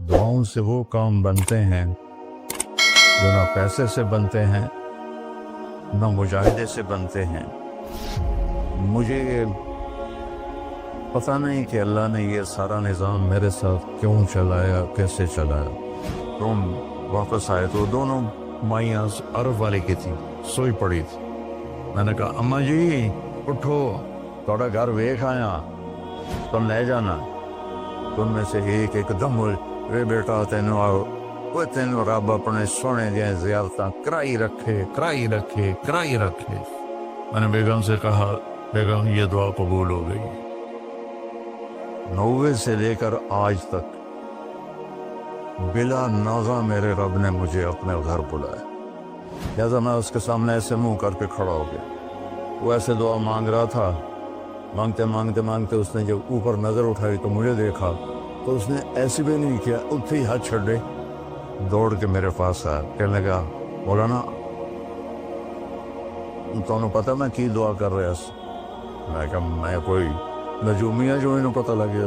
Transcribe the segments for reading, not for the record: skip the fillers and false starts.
दुआओं से वो काम बनते हैं जो ना पैसे से बनते हैं ना मुजाहिदे से बनते हैं। मुझे पता नहीं कि अल्लाह ने ये सारा निज़ाम मेरे साथ क्यों चलाया, कैसे चलाया। तुम वापस आए तो दोनों माइयाँ अरब वाले की थी, सोई पड़ी थी। मैंने कहा अम्मा जी उठो, थोड़ा घर वेख आया, तुम ले जाना। तुम में से एक एकदम वे बेटा तेनों आओ, वो तेनों रब अपने सोने दिया ज़ियारतां कराई रखे। मैंने बेगम से कहा बेगम ये दुआ कबूल हो गई। 90 से लेकर आज तक बिला नागा मेरे रब ने मुझे अपने घर बुलाया। लिहाजा मैं उसके सामने ऐसे मुंह करके खड़ा हो गया। वो ऐसे दुआ मांग रहा था, मांगते उसने जब ऊपर नज़र उठाई तो मुझे देखा, तो उसने ऐसे भी नहीं किया, उठे ही हाथ छड़े दौड़ के मेरे पास आया। कहने लगा बोला ना तुमने पता मैं की दुआ कर रहा। मैं कहा मैं कोई नजूमिया जो इन्हें पता लगे।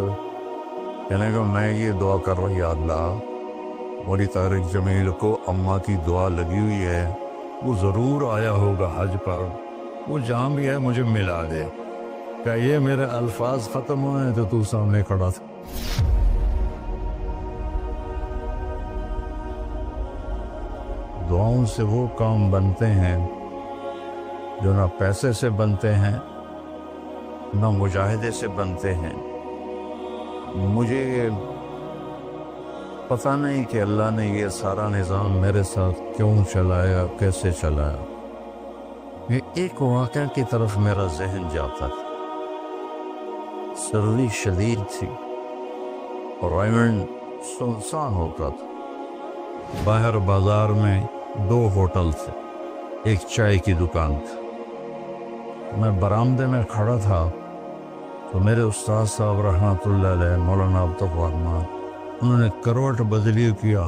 कहने लगा मैं ये दुआ कर रहा, या अल्लाह मोरी तारिक जमील को अम्मा की दुआ लगी हुई है, वो ज़रूर आया होगा हज पर, वो जहाँ भी है मुझे मिला दे। क्या ये मेरे अल्फाज ख़त्म हुए तो तू सामने खड़ा था। दुआओं से वो काम बनते हैं जो ना पैसे से बनते हैं ना मुजाहिदे से बनते हैं। मुझे पता नहीं कि अल्लाह ने ये सारा निज़ाम मेरे साथ क्यों चलाया, कैसे चलाया। ये एक वाक़या की तरफ मेरा जहन जाता था। सर्दी शदीद थी और आइलैंड सुनसान होता था। बाहर बाजार में 2 होटल थे, एक चाय की दुकान थी। मैं बरामदे में खड़ा था तो मेरे उस्ताद साहब रहमतुल्लाह अलैह मौलाना अब्दुल रहमान, उन्होंने करवट बदली किया।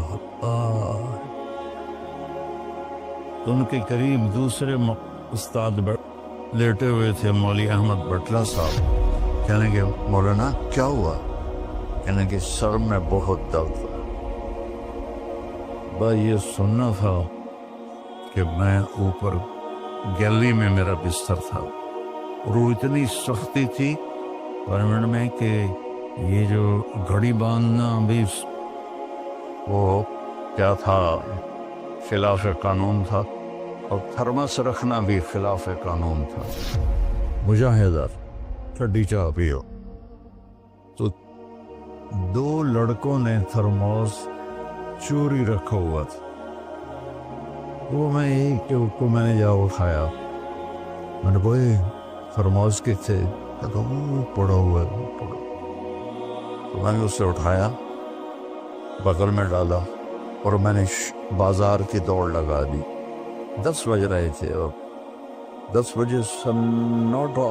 तो उनके करीब दूसरे उस्ताद लेटे हुए थे, मौली अहमद बटला साहब। कहने के मौलाना क्या हुआ? कहने के सर में बहुत दर्द था। बस ये सुनना था कि मैं ऊपर गैलरी में मेरा बिस्तर था और वो इतनी सख्ती थी गवर्नमेंट में कि ये जो घड़ी बांधना भी वो क्या था, खिलाफ कानून था, और थर्मस रखना भी खिलाफ कानून था। मुजाहिदर ठंडी चाह पियो। तो 2 लड़कों ने थर्मोस चोरी रखा हुआ था, वो मैं एक के उसको मैंने जा उठाया। मैंने बोले थर्मोस के थे, तो वो पड़ा हुआ है, तो मैंने उससे उठाया, बगल में डाला और मैंने बाजार की दौड़ लगा दी। 10 बज रहे थे और 10 बजे सन्नाटा,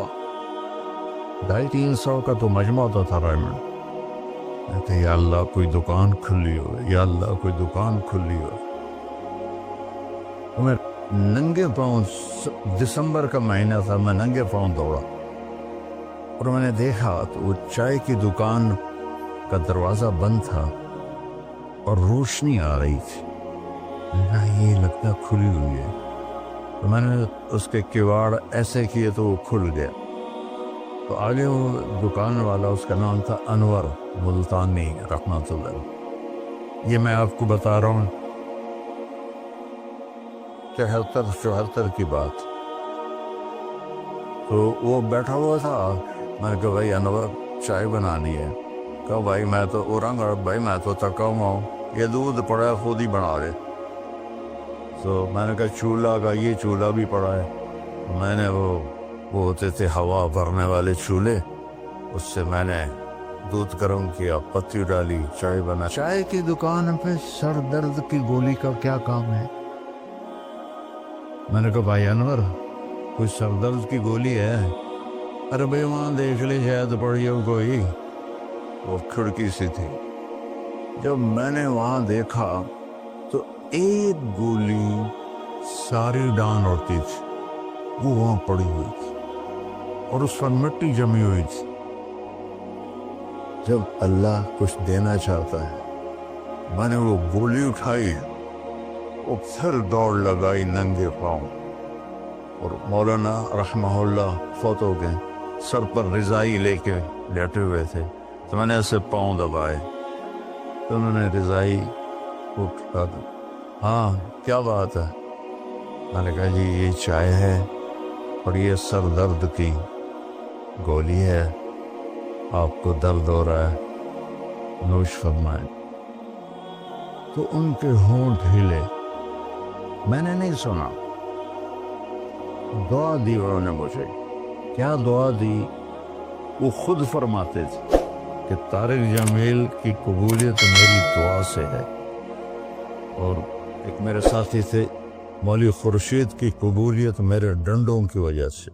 250-300 का तो मजमा होता था रायमंड। या अल्लाह कोई दुकान खुली हो, या अल्लाह कोई दुकान खुली हो। तो मैं नंगे पाँव, दिसंबर का महीना था, मैं नंगे पाँव दौड़ा और मैंने देखा तो वो चाय की दुकान का दरवाज़ा बंद था और रोशनी आ रही थी। ये लगता खुली हुई है। तो मैंने उसके किवाड़ ऐसे किए तो वो खुल गया। तो आगे वो दुकान वाला, उसका नाम था अनवर मुल्तानी रहमतुल्लाह। ये मैं आपको बता रहा हूँ 73-74 की बात। तो वो बैठा हुआ था। मैंने कहा भाई अनवर चाय बनानी है। कहा भाई मैं तो औरंग भाई मैं तो थका हुआ हूँ, ये दूध पड़ा है खुद ही बना ले। तो मैंने कहा चूल्हा का, ये चूल्हा भी पड़ा है। तो मैंने वो होते थे हवा भरने वाले चूल्हे, उससे मैंने दूध गर्म किया, पत्ती डाली, चाय बना। चाय की दुकान पे सर दर्द की गोली का क्या काम है? मैंने कहा भाई अनवर कोई सर दर्द की गोली है? अरे भाई वहाँ देख ले शायद पड़ी हो कोई। वो खिड़की सी थी। जब मैंने वहाँ देखा तो एक गोली सारी डांड होती थी, वो वहाँ पड़ी हुई थी और उस पर मिट्टी जमी हुई थी। जब अल्लाह कुछ देना चाहता है میں نے وہ گولی اٹھائی، وہ پھر دوڑ لگائی ننگے پاؤں، اور مولانا رحمہ اللہ فوت ہو گئے، سر پر رضائی لے کے لیٹے ہوئے تھے، تو میں نے ایسے پاؤں دبائے تو انہوں نے رضائی اٹھا دی۔ ہاں کیا بات ہے؟ میں نے کہا جی یہ چائے ہے اور یہ سر درد کی گولی ہے، آپ کو درد ہو رہا ہے، نوش فرمائیں۔ تو ان کے ہونٹ ہلے، میں نے نہیں سنا، دعا دی انہوں نے مجھے۔ کیا دعا دی؟ وہ خود فرماتے تھے کہ طارق جمیل کی قبولیت میری دعا سے ہے، اور ایک میرے ساتھی تھے مولوی خورشید کی قبولیت میرے ڈنڈوں کی وجہ سے،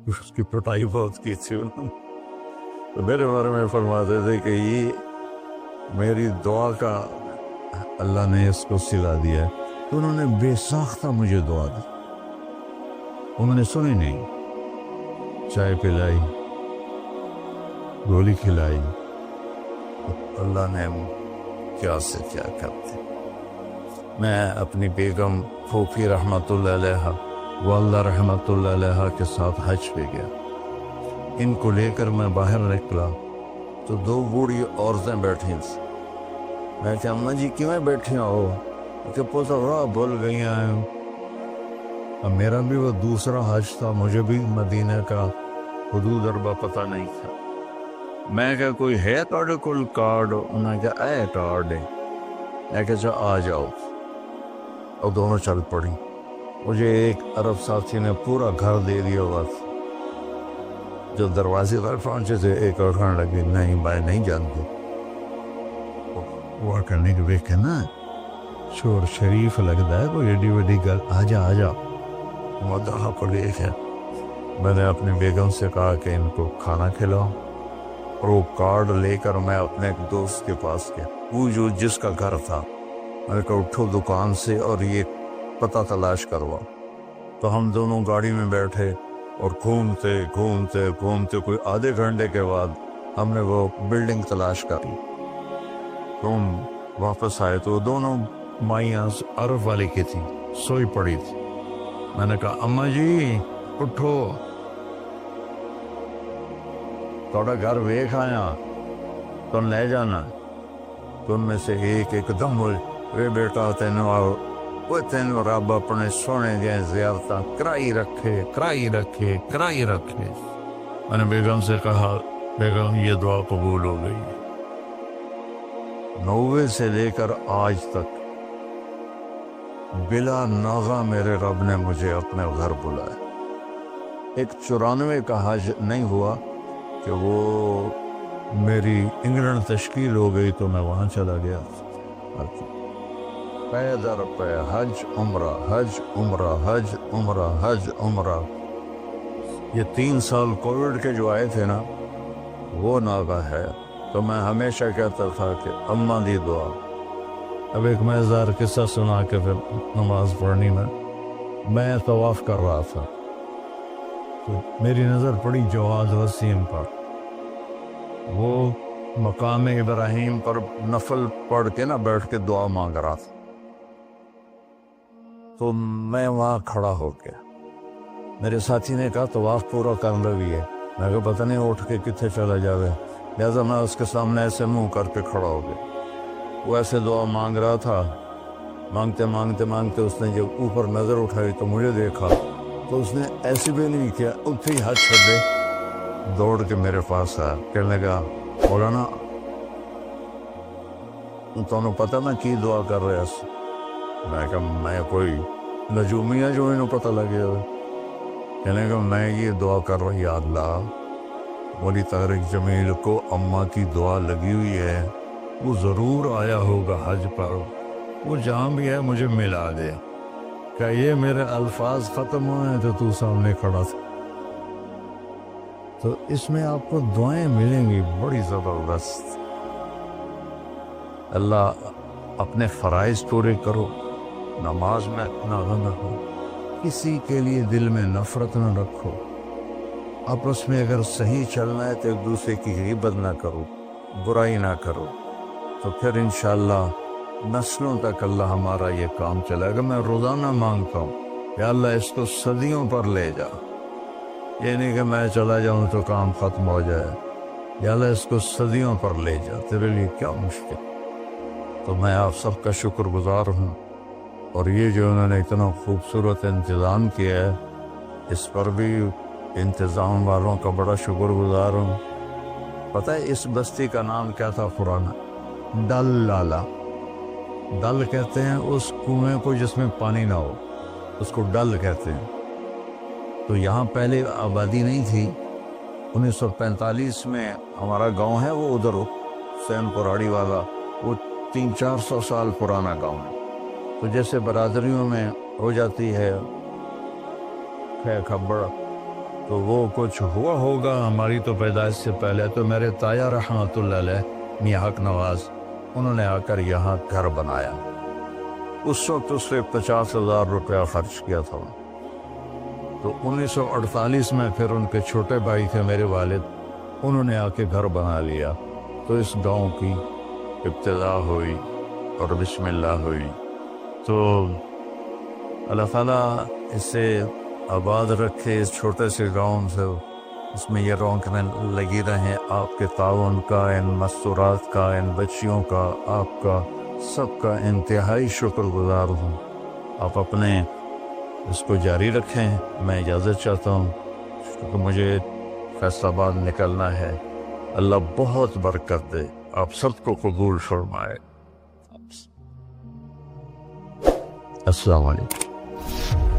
اس کی پٹائی بہت کی تھی انہوں نے، تو میرے بارے میں فرماتے تھے کہ یہ میری دعا کا اللہ نے اس کو سلا دیا ہے۔ تو انہوں نے بے ساختہ مجھے دعا دی، انہوں نے سنی نہیں، چائے پلائی، گولی کھلائی، اللہ نے کیا سے کیا کرتے۔ میں اپنی بیگم پھوپھی رحمۃ اللہ علیہ، والدہ رحمۃ اللہ علیہ کے ساتھ حج پہ گیا، ان کو لے کر میں باہر نکلا تو دو بوڑھی عورتیں بیٹھی تھیں۔ میں کہ اماں جی کیوں بیٹھی ہو؟ کہ پوتا راہ بھول گئی ہیں۔ اب میرا بھی وہ دوسرا حج تھا، مجھے بھی مدینہ کا حدود اربا پتہ نہیں تھا۔ میں کہ کوئی ہے تھوڑے کول کارڈ؟ انہوں نے کہا اے کارڈ ہے۔ میں کہ آ جاؤ، اور دونوں چل پڑی۔ مجھے ایک عرب ساتھی نے پورا گھر دے دیا ہوا تھا۔ جو دروازے پر پہنچے تھے ایک اور کھانے لگے، نہیں میں نہیں جانتی۔ وہ کرنے کے دیکھے نا شور شریف لگتا ہے، کوئی ایڈی وڈی گل، آ جا آ جا۔ مدعا کو لے کے میں نے اپنی بیگم سے کہا کہ ان کو کھانا کھلاؤ، اور وہ کارڈ لے کر میں اپنے ایک دوست کے پاس گیا، وہ جو جس کا گھر تھا۔ میں نے کہا اٹھو دکان سے اور یہ پتہ تلاش کرواؤ۔ تو ہم دونوں گاڑی میں بیٹھے اور گھومتے گھومتے گھومتے کوئی آدھے گھنٹے کے بعد ہم نے وہ بلڈنگ تلاش کری۔ تو ہم واپس آئے تو دونوں مائیاں عرب والی کی تھی، سوئی پڑی تھی۔ میں نے کہا اماں جی اٹھو، تھوڑا گھر ویکھ آیا، تم لے جانا۔ تو ان میں سے ایک دم ہوئی، وے بیٹا تینوں رب اپنے سونے دیا زیارتاں کرائی رکھے کرائی رکھے کرائی رکھے۔ میں نے بیگم سے کہا بیگم یہ دعا قبول ہو گئی۔ 90 سے لے کر آج تک بلا ناغہ میرے رب نے مجھے اپنے گھر بلایا۔ ایک 94 کا حج نہیں ہوا کہ وہ میری انگلینڈ تشکیل ہو گئی تو میں وہاں چلا گیا، پے در پے حج عمرہ حج عمرہ حج عمرہ حج عمرہ۔ یہ 3 سال کووڈ کے جو آئے تھے نا، وہ ناغہ ہے۔ تو میں ہمیشہ کہتا تھا کہ اماں دی دعا۔ اب ایک مزیدار قصہ سنا کے پھر نماز پڑھنی میں طواف کر رہا تھا، تو میری نظر پڑی جواد وسیم پر۔ وہ مقام ابراہیم پر نفل پڑھ کے نا بیٹھ کے دعا مانگ رہا تھا، تو میں وہاں کھڑا ہو گیا۔ میرے ساتھی نے کہا طواف پورا کرنا بھی ہے۔ میں کہا پتہ نہیں اٹھ کے کتنے چلا جاوے، لہٰذا میں اس کے سامنے ایسے منہ کر کے کھڑا ہو گیا۔ وہ ایسے دعا مانگ رہا تھا، مانگتے مانگتے مانگتے اس نے جب اوپر نظر اٹھائی تو مجھے دیکھا، تو اس نے ایسے بھی نہیں کیا، اتنے ہی ہاتھ چھڑے دوڑ کے میرے پاس آیا، کہنے لگا مولانا تمہیں پتہ نا کی دعا کر رہے اس؟ میں کہا میں کوئی نجومی ہے جو انہوں پتہ لگے ہوئے؟ کہنے لگا میں یہ دعا کر رہا، یا اللہ مولی طارق جمیل کو اماں کی دعا لگی ہوئی ہے، وہ ضرور آیا ہوگا حج پر، وہ جہاں بھی ہے مجھے ملا دے۔ کہ یہ میرے الفاظ ختم ہوئے ہیں تو سامنے کھڑا تھا۔ تو اس میں آپ کو دعائیں ملیں گی بڑی زبردست۔ اللہ اپنے فرائض پورے کرو، نماز میں ناغہ نہ ہو، کسی کے لیے دل میں نفرت نہ رکھو، آپس میں اگر صحیح چلنا ہے تو ایک دوسرے کی غیبت نہ کرو، برائی نہ کرو، تو پھر انشاءاللہ नस्लों तक अल्लाह हमारा ये काम चलेगा। मैं रोज़ाना मांगता हूँ या अल्लाह इसको सदियों पर ले जा, ये नहीं कि मैं चला जाऊँ तो काम ख़त्म हो जाए, या अल्लाह इसको सदियों पर ले जा, तेरे लिए क्या मुश्किल। तो मैं आप सबका शुक्रगुजार हूँ, और ये जो उन्होंने इतना खूबसूरत इंतज़ाम किया है, इस पर भी इंतज़ाम वालों का बड़ा शुक्रगुजार हूँ। पता है इस बस्ती का नाम क्या था पुराना? डल लाला। डल कहते हैं उस कुएं को जिसमें पानी ना हो, उसको डल कहते हैं। तो यहाँ पहले आबादी नहीं थी। 1945 में हमारा गांव है वो उधर सैनपुराड़ी वाला, वो 300-400 साल पुराना गांव है। तो जैसे बरादरियों में हो जाती है खबर, तो वो कुछ हुआ होगा हमारी तो पैदाइश से पहले। तो मेरे ताया रहमतुल्लाह अलैह मियां हक नवाज, उन्होंने आकर यहाँ घर बनाया। उस वक्त उससे 50,000 रुपया खर्च किया था। तो 1948 में फिर उनके छोटे भाई थे मेरे वालिद, उन्होंने आके घर बना लिया। तो इस गांव की इब्तिदा हुई और बिस्मिल्लाह हुई। तो अल्लाह ताला इसे आबाद रखे, इस छोटे से गांव से इसमें ये रौनकें लगी रहें। आपके ताउन का, इन मस्तूरात का, इन बच्चियों का, आपका सबका इंतहाई शुक्रगुजार हूँ। आप अपने इसको जारी रखें। मैं इजाज़त चाहता हूँ क्योंकि मुझे फैसलाबाद निकलना है। अल्लाह बहुत बरकत दे, आप सबको कबूल फरमाए। अस्सलाम वालेकुम।